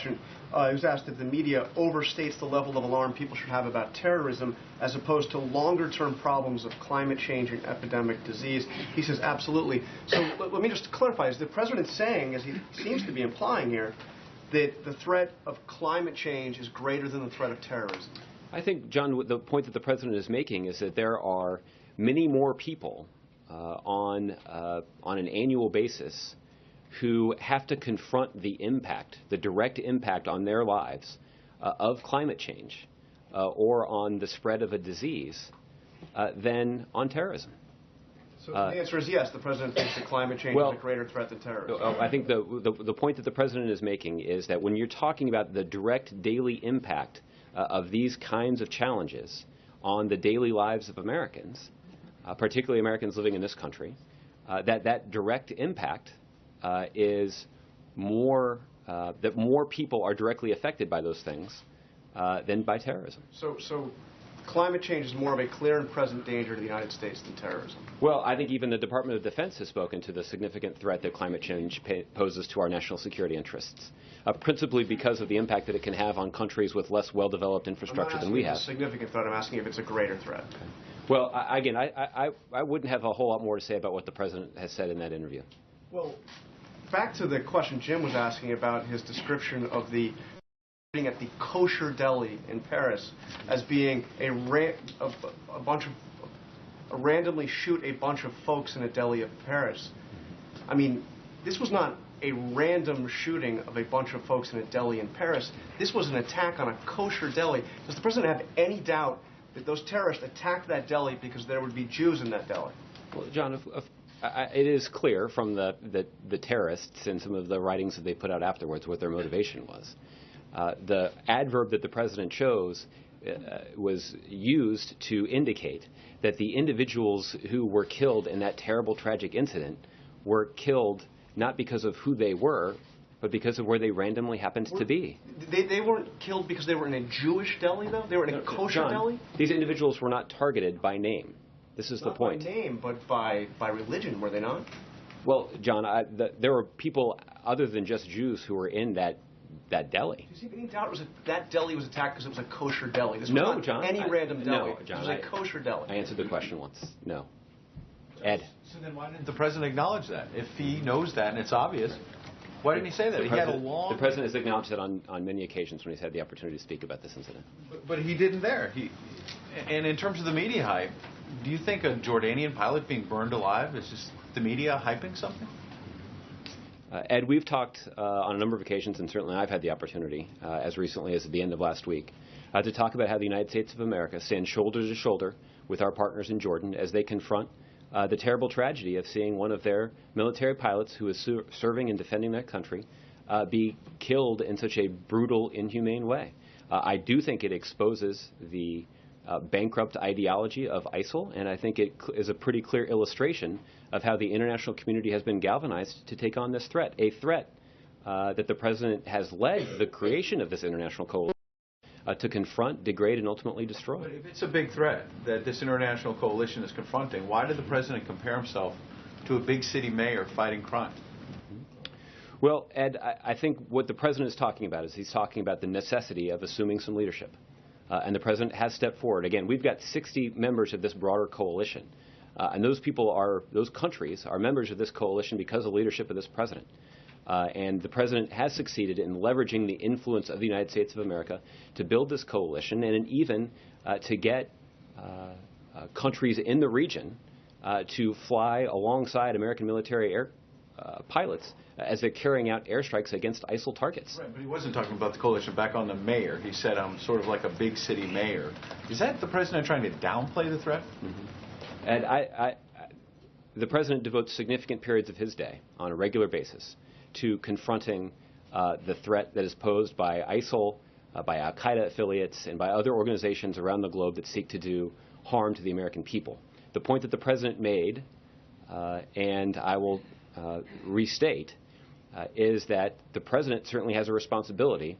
He was asked if the media overstates the level of alarm people should have about terrorism as opposed to longer-term problems of climate change and epidemic disease. He says absolutely. So let me just clarify. Is the president saying, as he seems to be implying here, that the threat of climate change is greater than the threat of terrorism? I think, John, the point that the president is making is that there are many more people on an annual basis who have to confront the impact, the direct impact on their lives of climate change or on the spread of a disease than on terrorism. So the answer is yes, the president thinks that climate change is a greater threat than terrorism. I think the point that the president is making is that when you're talking about the direct daily impact of these kinds of challenges on the daily lives of Americans, particularly Americans living in this country, that direct impact is more that more people are directly affected by those things than by terrorism. So climate change is more of a clear and present danger to the United States than terrorism. Well, I think even the Department of Defense has spoken to the significant threat that climate change poses to our national security interests, principally because of the impact that it can have on countries with less well-developed infrastructure than we have. I'm not asking if it's a significant threat. I'm asking if it's a greater threat. Okay. Well, again, I wouldn't have a whole lot more to say about what the president has said in that interview. Well, back to the question Jim was asking about his description of the shooting at the kosher deli in Paris as being randomly shoot a bunch of folks in a deli of Paris. I mean, this was not a random shooting of a bunch of folks in a deli in Paris. This was an attack on a kosher deli. Does the president have any doubt that those terrorists attacked that deli because there would be Jews in that deli? Well, John, it is clear from the terrorists and some of the writings that they put out afterwards what their motivation was. The adverb that the president chose was used to indicate that the individuals who were killed in that terrible, tragic incident were killed not because of who they were, but because of where they randomly happened to be. They weren't killed because they were in a Jewish deli, though? They were in a kosher deli? These individuals were not targeted by name. This is the point. Not by name, but by religion, were they not? Well, John, there were people other than just Jews who were in that deli. Do you see any doubt that deli was attacked because it was a kosher deli? This was no, not John. Any random deli. No, John. It was a kosher deli. I answered the question once. No. Ed. So then why didn't the president acknowledge that? If he knows that and it's obvious, why didn't he say that? The president has acknowledged that on many occasions when he's had the opportunity to speak about this incident. But he didn't there. And in terms of the media hype, do you think a Jordanian pilot being burned alive is just the media hyping something? Ed, we've talked on a number of occasions, and certainly I've had the opportunity, as recently as at the end of last week, to talk about how the United States of America stands shoulder to shoulder with our partners in Jordan as they confront the terrible tragedy of seeing one of their military pilots who is serving and defending that country be killed in such a brutal, inhumane way. I do think it exposes the bankrupt ideology of ISIL, and I think it is a pretty clear illustration of how the international community has been galvanized to take on this threat, a threat that the president has led the creation of this international coalition to confront, degrade, and ultimately destroy. But if it's a big threat that this international coalition is confronting, why did the president compare himself to a big city mayor fighting crime? Well, Ed, I think what the president is talking about is he's talking about the necessity of assuming some leadership. And the president has stepped forward. Again, we've got 60 members of this broader coalition. And those countries are members of this coalition because of the leadership of this president. And the president has succeeded in leveraging the influence of the United States of America to build this coalition and even to get countries in the region to fly alongside American military pilots as they're carrying out airstrikes against ISIL targets. Right, but he wasn't talking about the coalition. Back on the mayor, he said, I'm sort of like a big city mayor. Is that the president trying to downplay the threat? Mm-hmm. And the president devotes significant periods of his day on a regular basis to confronting the threat that is posed by ISIL, by al-Qaeda affiliates, and by other organizations around the globe that seek to do harm to the American people. The point that the president made, and I will restate, is that the president certainly has a responsibility